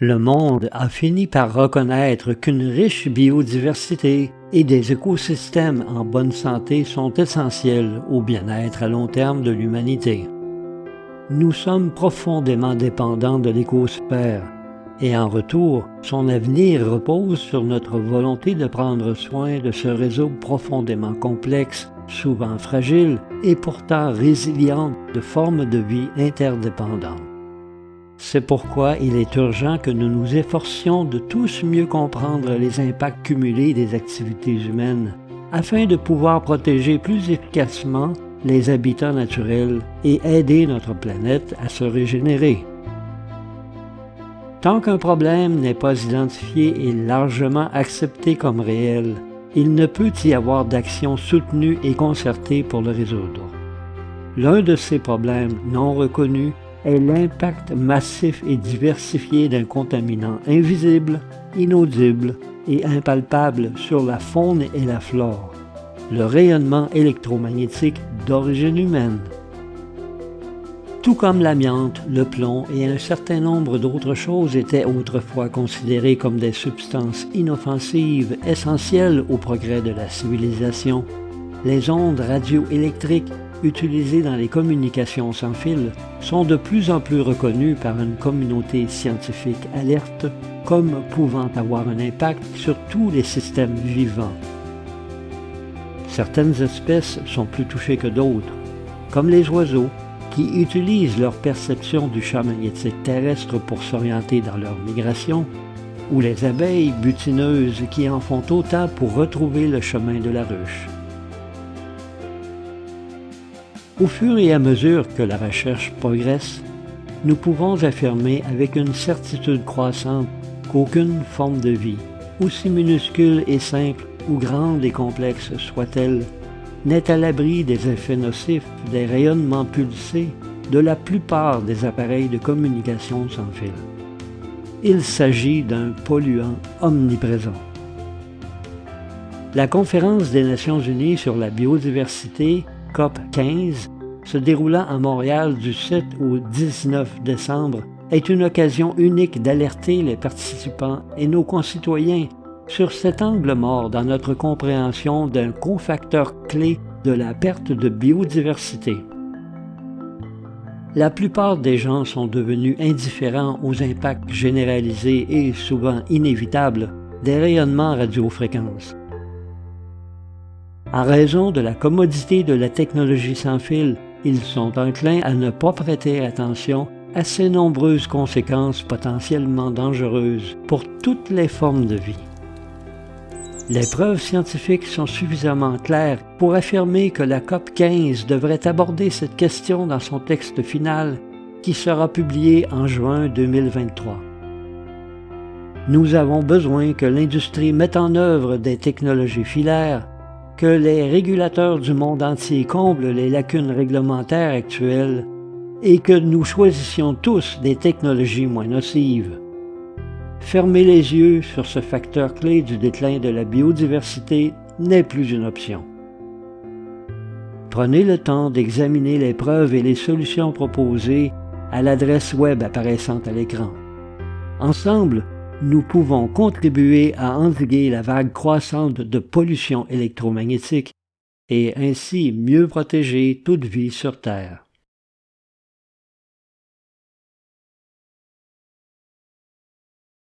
Le monde a fini par reconnaître qu'une riche biodiversité et des écosystèmes en bonne santé sont essentiels au bien-être à long terme de l'humanité. Nous sommes profondément dépendants de l'écosphère et en retour, son avenir repose sur notre volonté de prendre soin de ce réseau profondément complexe, souvent fragile et pourtant résilient de formes de vie interdépendantes. C'est pourquoi il est urgent que nous nous efforcions de tous mieux comprendre les impacts cumulés des activités humaines, afin de pouvoir protéger plus efficacement les habitats naturels et aider notre planète à se régénérer. Tant qu'un problème n'est pas identifié et largement accepté comme réel, il ne peut y avoir d'action soutenue et concertée pour le résoudre. L'un de ces problèmes non reconnus est l'impact massif et diversifié d'un contaminant invisible, inaudible et impalpable sur la faune et la flore, le rayonnement électromagnétique d'origine humaine. Tout comme l'amiante, le plomb et un certain nombre d'autres choses étaient autrefois considérées comme des substances inoffensives essentielles au progrès de la civilisation, les ondes radioélectriques utilisées dans les communications sans fil sont de plus en plus reconnues par une communauté scientifique alerte comme pouvant avoir un impact sur tous les systèmes vivants. Certaines espèces sont plus touchées que d'autres, comme les oiseaux, qui utilisent leur perception du champ magnétique terrestre pour s'orienter dans leur migration, ou les abeilles butineuses qui en font autant pour retrouver le chemin de la ruche. Au fur et à mesure que la recherche progresse, nous pouvons affirmer avec une certitude croissante qu'aucune forme de vie, aussi minuscule et simple ou grande et complexe soit-elle, n'est à l'abri des effets nocifs des rayonnements pulsés de la plupart des appareils de communication sans fil. Il s'agit d'un polluant omniprésent. La Conférence des Nations Unies sur la biodiversité, COP 15, se déroulant à Montréal du 7 au 19 décembre, est une occasion unique d'alerter les participants et nos concitoyens sur cet angle mort dans notre compréhension d'un cofacteur clé de la perte de biodiversité. La plupart des gens sont devenus indifférents aux impacts généralisés et souvent inévitables des rayonnements radiofréquences. En raison de la commodité de la technologie sans fil, ils sont enclins à ne pas prêter attention à ces nombreuses conséquences potentiellement dangereuses pour toutes les formes de vie. Les preuves scientifiques sont suffisamment claires pour affirmer que la COP 15 devrait aborder cette question dans son texte final qui sera publié en juin 2023. Nous avons besoin que l'industrie mette en œuvre des technologies filaires, que les régulateurs du monde entier comblent les lacunes réglementaires actuelles et que nous choisissions tous des technologies moins nocives. Fermer les yeux sur ce facteur clé du déclin de la biodiversité n'est plus une option. Prenez le temps d'examiner les preuves et les solutions proposées à l'adresse web apparaissante à l'écran. Ensemble, nous pouvons contribuer à endiguer la vague croissante de pollution électromagnétique et ainsi mieux protéger toute vie sur Terre.